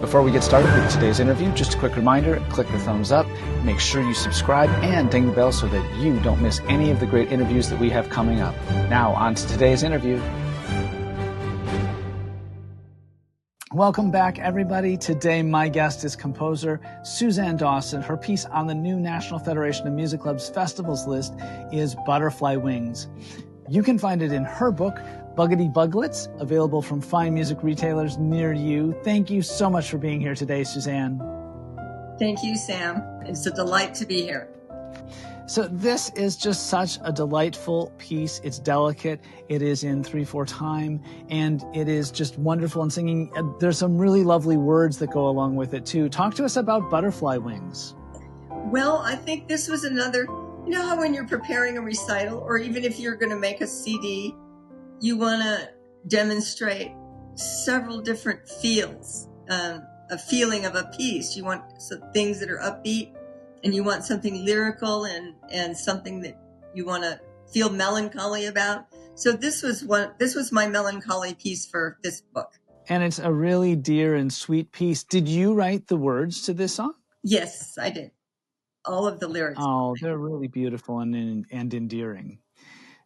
Before we get started with today's interview, just a quick reminder, click the thumbs up, make sure you subscribe, and ding the bell so that you don't miss any of the great interviews that we have coming up. Now, on to today's interview. Welcome back, everybody. Today, my guest is composer Suzanne Dawson. Her piece on the new National Federation of Music Clubs festivals list is Butterfly Wings. You can find it in her book, Buggity Buglets, available from fine music retailers near you. Thank you so much for being here today, Suzanne. Thank you, Sam. It's a delight to be here. So this is just such a delightful piece. It's delicate. It is in 3/4 time, and it is just wonderful in singing. There's some really lovely words that go along with it, too. Talk to us about Butterfly Wings. Well, I think this was another, you know how when you're preparing a recital, or even if you're going to make a CD, you want to demonstrate several different feels, a feeling of a piece. You want some things that are upbeat, and you want something lyrical and something that you want to feel melancholy about. So this was my melancholy piece for this book. And it's a really dear and sweet piece. Did you write the words to this song? Yes, I did. All of the lyrics. Oh, they're really beautiful and endearing.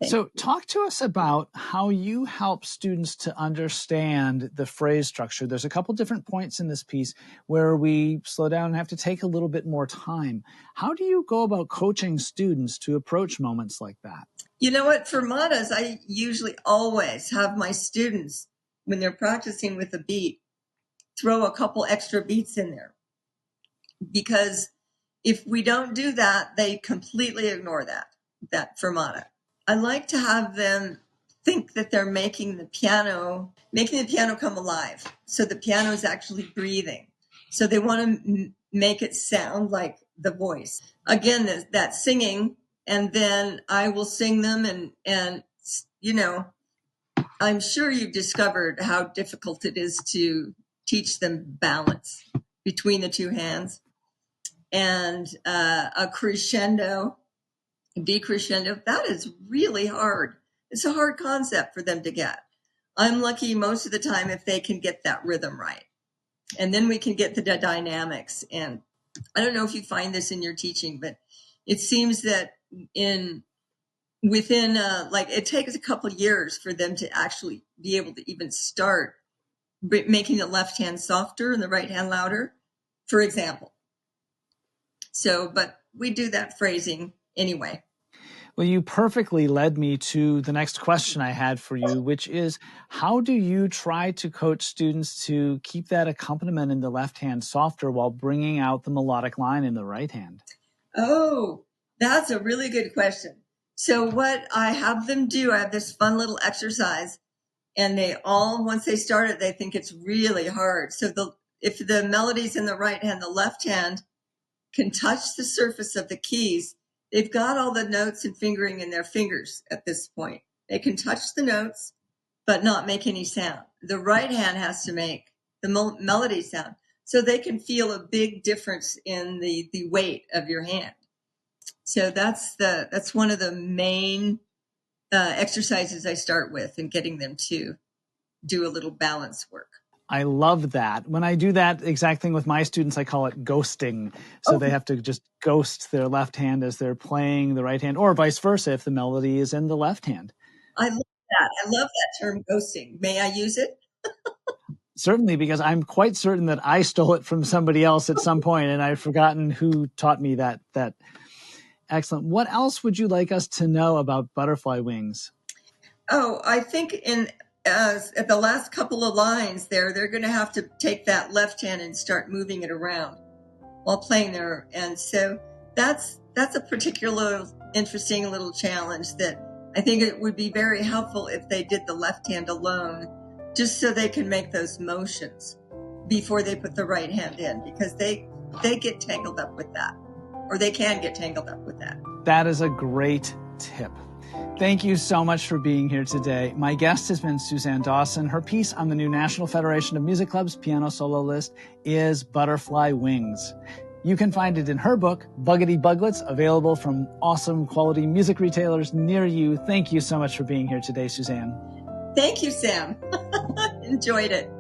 So talk to us about how you help students to understand the phrase structure. There's a couple different points in this piece where we slow down and have to take a little bit more time. How do you go about coaching students to approach moments like that? You know what? For modas, I usually always have my students, when they're practicing with a beat, throw a couple extra beats in there. Because if we don't do that, they completely ignore that fermata. I like to have them think that they're making the piano come alive. So the piano is actually breathing. So they want to make it sound like the voice. Again, that singing, and then I will sing them and you know, I'm sure you've discovered how difficult it is to teach them balance between the two hands and a crescendo. Decrescendo, that is really hard. It's a hard concept for them to get. I'm lucky most of the time if they can get that rhythm right. And then we can get to the dynamics. And I don't know if you find this in your teaching, but it seems that within it takes a couple of years for them to actually be able to even start making the left hand softer and the right hand louder, for example. So, but we do that phrasing anyway. Well, you perfectly led me to the next question I had for you, which is, how do you try to coach students to keep that accompaniment in the left hand softer while bringing out the melodic line in the right hand? Oh, that's a really good question. So what I have them do, I have this fun little exercise, and they all, once they start it, they think it's really hard. So if the melody's in the right hand, the left hand can touch the surface of the keys. They've got all the notes and fingering in their fingers at this point. They can touch the notes, but not make any sound. The right hand has to make the melody sound. So they can feel a big difference in the weight of your hand. So that's one of the main exercises I start with in getting them to do a little balance work. I love that. When I do that exact thing with my students, I call it ghosting. So They have to just ghost their left hand as they're playing the right hand, or vice versa if the melody is in the left hand. I love that. I love that term, ghosting. May I use it? Certainly, because I'm quite certain that I stole it from somebody else at some point, and I've forgotten who taught me that. Excellent. What else would you like us to know about Butterfly Wings? Oh, I think at the last couple of lines there, they're going to have to take that left hand and start moving it around while playing there. And so that's a particular interesting little challenge that I think it would be very helpful if they did the left hand alone, just so they can make those motions before they put the right hand in, because they get tangled up with that, or they can get tangled up with that. That is a great tip. Thank you so much for being here today. My guest has been Suzanne Dawson. Her piece on the new National Federation of Music Clubs piano solo list is Butterfly Wings. You can find it in her book, Buggity Buglets, available from awesome quality music retailers near you. Thank you so much for being here today, Suzanne. Thank you, Sam. Enjoyed it.